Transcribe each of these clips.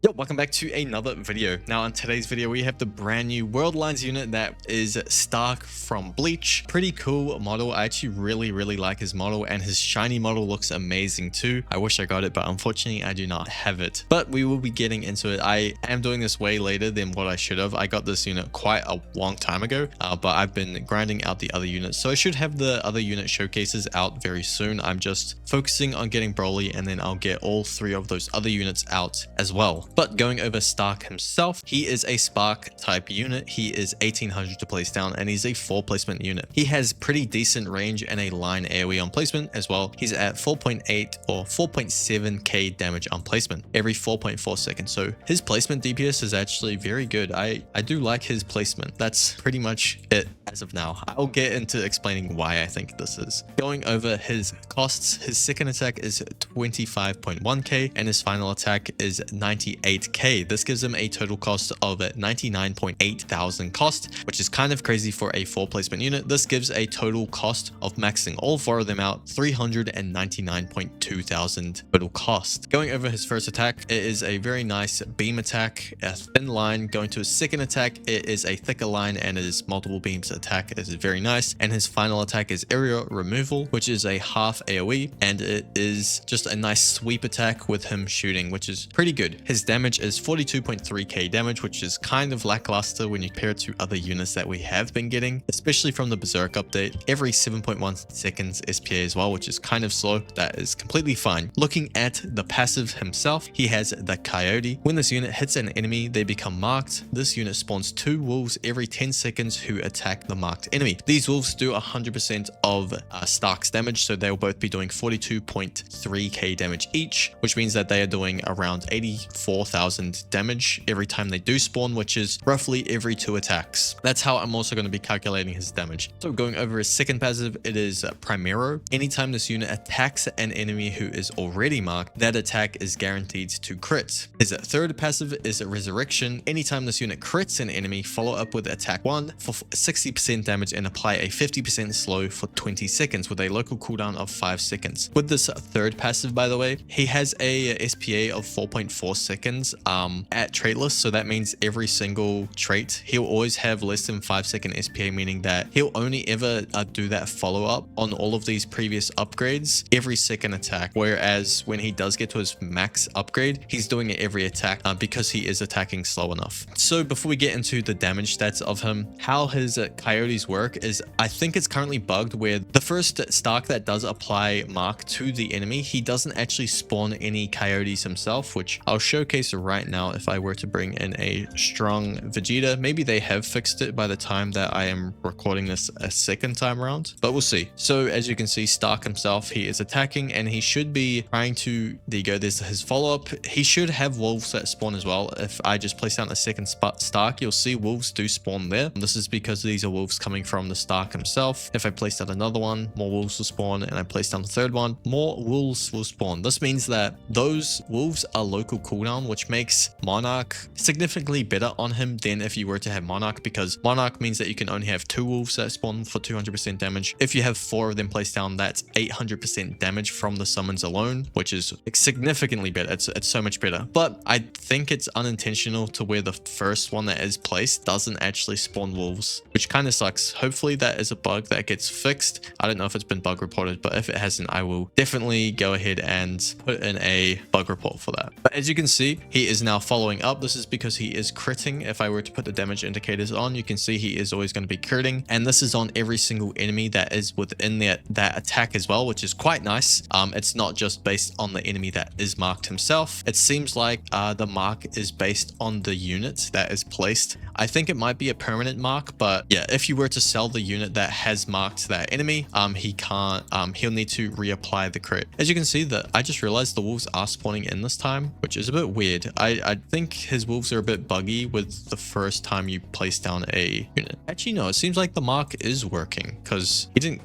Yo, welcome back to another video. Now in today's video we have the brand new Worldlines unit that is Starrk from Bleach. Pretty cool model. I actually really like his model, and his shiny model looks amazing too. I wish I got it, but unfortunately I do not have it. But we will be getting into it. I am doing this way later than what I should have. I got this unit quite a long time ago, but I've been grinding out the other units, so I should have the other unit showcases out very soon. I'm just focusing on getting Broly, and then I'll get all three of those other units out as well. But going over Starrk himself, he is a Spark type unit. He is 1800 to place down, and he's a 4 placement unit. He has pretty decent range and a line AoE on placement as well. He's at 4.8 or 4.7k damage on placement every 4.4 seconds. So his placement DPS is actually very good. I do like his placement. That's pretty much it as of now. I'll get into explaining why I think this is. Going over his costs, his second attack is 25.1k and his final attack is 98k. This gives him a total cost of 99.8 thousand cost, which is kind of crazy for a 4 placement unit. This gives a total cost of maxing all 4 of them out 399.2 thousand total cost. Going over his first attack, it is a very nice beam attack, a thin line. Going to his second attack, it is a thicker line, and his multiple beams attack is very nice. And his final attack is area removal, which is a half AoE, and it is just a nice sweep attack with him shooting, which is pretty good. His damage is 42.3k damage, which is kind of lackluster when you compare it to other units that we have been getting, especially from the Berserk update. Every 7.1 seconds SPA as well, which is kind of slow. That is completely fine. Looking at the passive himself, he has the Coyote. When this unit hits an enemy, they become marked. This unit spawns 2 wolves every 10 seconds who attack the marked enemy. These wolves do 100% of Starrk's damage, so they'll both be doing 42.3k damage each, which means that they are doing around 84,000 damage every time they do spawn, which is roughly every 2 attacks. That's how I'm also going to be calculating his damage. So going over his second passive, it is Primero. Anytime this unit attacks an enemy who is already marked, that attack is guaranteed to crit. His third passive is Resurrection. Anytime this unit crits an enemy, follow up with attack 1 for 60% damage and apply a 50% slow for 20 seconds with a local cooldown of 5 seconds. With this third passive, by the way, he has a SPA of 4.4 seconds at Traitless, so that means every single trait he'll always have less than 5-second SPA, meaning that he'll only ever do that follow-up on all of these previous upgrades every second attack, whereas when he does get to his max upgrade, he's doing it every attack because he is attacking slow enough. So before we get into the damage stats of him, how his Coyotes work is, I think it's currently bugged where the first Starrk that does apply mark to the enemy, he doesn't actually spawn any Coyotes himself, which I'll showcase right now. If I were to bring in a strong Vegeta, maybe they have fixed it by the time that I am recording this a second time around, but we'll see. So as you can see, Starrk himself, he is attacking and he should be trying to, there you go, there's his follow-up. He should have wolves that spawn as well. If I just place down a second Starrk, you'll see wolves do spawn there. This is because these are wolves coming from the Starrk himself. If I place down another one, more wolves will spawn, and I place down the third one, more wolves will spawn. This means that those wolves are local cooldown, which makes Monarch significantly better on him than if you were to have Monarch, because Monarch means that you can only have 2 wolves that spawn for 200% damage. If you have 4 of them placed down, that's 800% damage from the summons alone, which is significantly better. It's so much better. But I think it's unintentional to where the first one that is placed doesn't actually spawn wolves, which kind of sucks. Hopefully that is a bug that gets fixed. I don't know if it's been bug reported, but if it hasn't, I will definitely go ahead and put in a bug report for that. But as you can see, he is now following up. This is because he is critting. If I were to put the damage indicators on, you can see he is always going to be critting, and this is on every single enemy that is within that attack as well, which is quite nice. It's not just based on the enemy that is marked himself. It seems like the mark is based on the unit that is placed. I think it might be a permanent mark, but yeah, if you were to sell the unit that has marked that enemy, he can't, he'll need to reapply the crit. As you can see, that I just realized the wolves are spawning in this time, which is a bit weird. I think his wolves are a bit buggy with the first time you place down a unit. Actually, no, it seems like the mark is working because he didn't.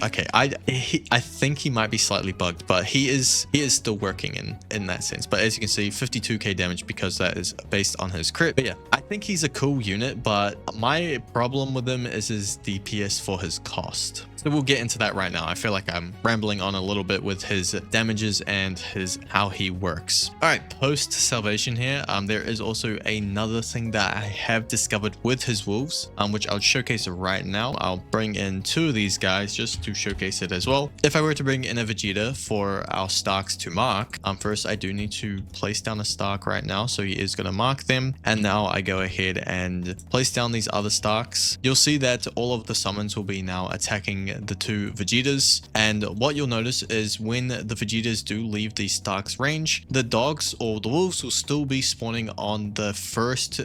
Okay, I think he might be slightly bugged, but he is still working in that sense. But as you can see, 52k damage because that is based on his crit. But yeah, I think he's a cool unit, but my problem with him is his DPS for his cost. So we'll get into that right now. I feel like I'm rambling on a little bit with his damages and how he works. All right, post salvation here, there is also another thing that I have discovered with his wolves, which I'll showcase right now. I'll bring in two of these guys just to showcase it as well. If I were to bring in a Vegeta for our Starrks to mark, first I do need to place down a Starrk right now, so he is going to mark them. And now I go ahead and place down these other Starrks. You'll see that all of the summons will be now attacking the two Vegetas, and what you'll notice is when the Vegetas do leave the Starrk's range, the dogs or the wolves will still be spawning on the first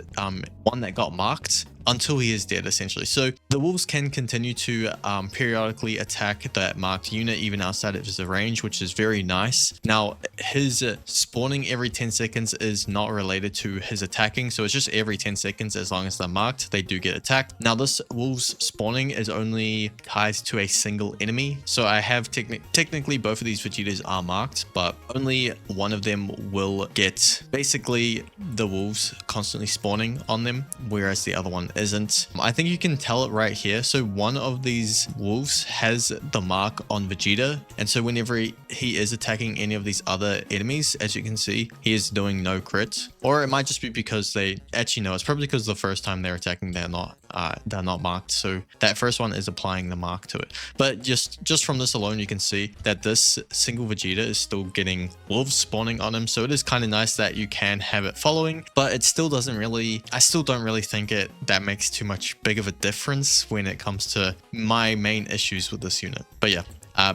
one that got marked until he is dead, essentially. So the wolves can continue to periodically attack that marked unit even outside of his range, which is very nice. Now his spawning every 10 seconds is not related to his attacking, so it's just every 10 seconds. As long as they're marked, they do get attacked. Now this wolves spawning is only tied to a single enemy, so I have technically both of these Vegetas are marked, but only one of them will get basically the wolves constantly spawning on them, whereas the other one isn't. I think you can tell it right here. So one of these wolves has the mark on Vegeta, and so whenever he is attacking any of these other enemies, as you can see, he is doing no crit. Or it might just be because they actually know, it's probably because the first time they're attacking they're not marked, so that first one is applying the mark to it. But just from this alone, you can see that this single Vegeta is still getting wolves spawning on him. So it is kind of nice that you can have it following, but it still doesn't really, I still don't really think that makes too much big of a difference when it comes to my main issues with this unit. But yeah,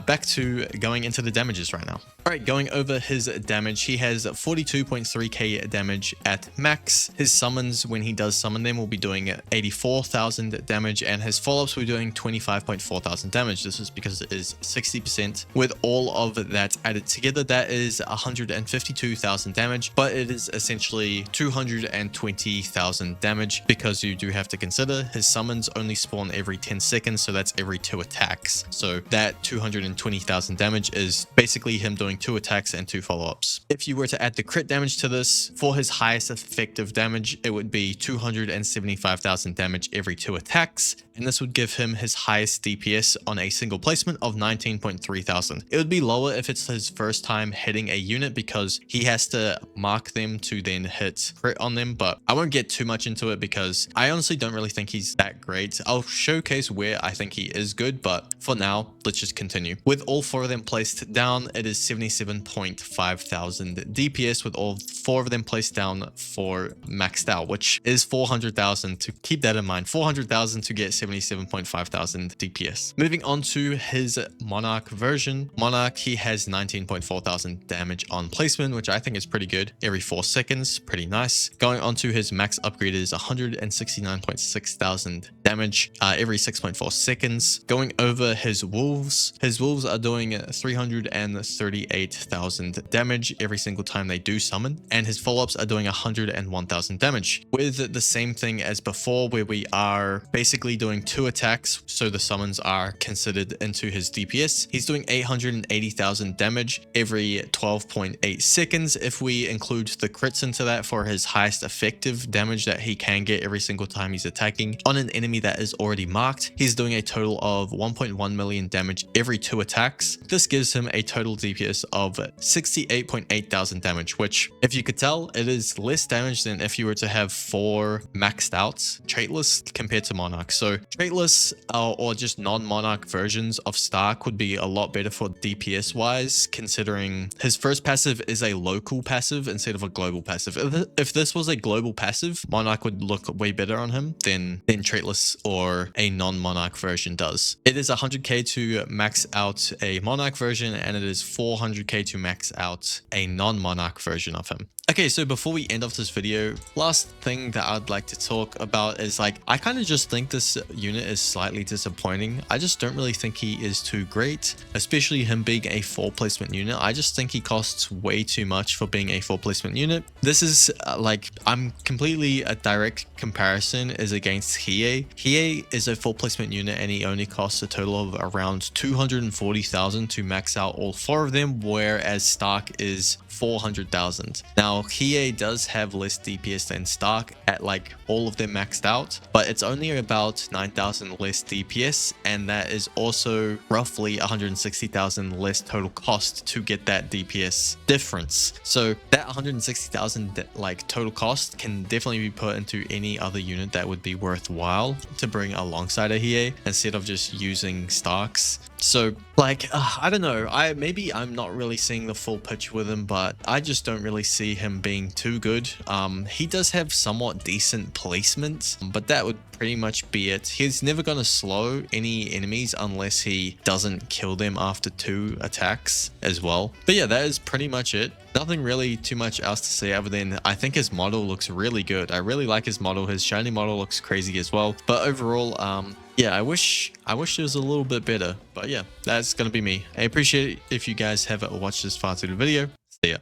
back to going into the damages right now. All right, going over his damage, he has 42.3k damage at max. His summons, when he does summon them, will be doing 84,000 damage, and his follow-ups will be doing 25.4 thousand damage. This is because it is 60%. With all of that added together, that is 152,000 damage, but it is essentially 220,000 damage because you do have to consider his summons only spawn every 10 seconds, so that's every 2 attacks. So that 220,000 damage is basically him doing 2 attacks and 2 follow-ups. If you were to add the crit damage to this, for his highest effective damage, it would be 275,000 damage every 2 attacks, and this would give him his highest DPS on a single placement of 19.3 thousand. It would be lower if it's his first time hitting a unit because he has to mark them to then hit crit on them, but I won't get too much into it because I honestly don't really think he's that great. I'll showcase where I think he is good, but for now, let's just continue. With all 4 of them placed down, it is 77.5 thousand DPS with all 4 of them placed down for maxed out, which is 400,000. To keep that in mind, 400,000 to get 77.5 thousand DPS. Moving on to his Monarch version. Monarch, he has 19.4 thousand damage on placement, which I think is pretty good. Every 4 seconds, pretty nice. Going on to his max upgrade is 169.6 thousand damage every 6.4 seconds. Going over his wolves are doing 338,000 damage every single time they do summon, and his follow-ups are doing 101,000 damage. With the same thing as before, where we are basically doing 2 attacks, so the summons are considered into his DPS. He's doing 880,000 damage every 12.8 seconds. If we include the crits into that for his highest effective damage that he can get every single time he's attacking on an enemy that is already marked, he's doing a total of 1.1 million damage every 2 attacks. This gives him a total DPS of 68.8 thousand damage, which, if you could tell, it is less damage than if you were to have 4 maxed out Traitless compared to Monarch. So Traitless or just non-Monarch versions of Starrk would be a lot better for DPS wise, considering his first passive is a local passive instead of a global passive. If this was a global passive, Monarch would look way better on him than Traitless or a non-Monarch version does. It is 100k to max out a Monarch version, and it is 400k to max out a non-Monarch version of him. Okay, so before we end off this video, last thing that I'd like to talk about is, like, I kind of just think this unit is slightly disappointing. I just don't really think he is too great, especially him being a 4 placement unit. I just think he costs way too much for being a 4 placement unit. This is I'm completely a direct comparison is against Hiei. Hiei is a 4 placement unit and he only costs a total of around 240,000 to max out all 4 of them, whereas Starrk is 400,000. Now, Hiei does have less DPS than Starrk at like all of them maxed out, but it's only about 9,000 less DPS, and that is also roughly 160,000 less total cost to get that DPS difference. So that 160,000 like total cost can definitely be put into any other unit that would be worthwhile to bring alongside a Hiei instead of just using Starrks. So like I don't know, maybe I'm not really seeing the full picture with him, but I just don't really see him being too good. He does have somewhat decent placement, but that would pretty much be it. He's never going to slow any enemies unless he doesn't kill them after 2 attacks as well. But yeah, that is pretty much it. Nothing really too much else to say other than I think his model looks really good. I really like his model. His shiny model looks crazy as well. But overall, yeah, I wish it was a little bit better. But yeah, that's gonna be me. I appreciate it if you guys have watched this far through the video. See ya.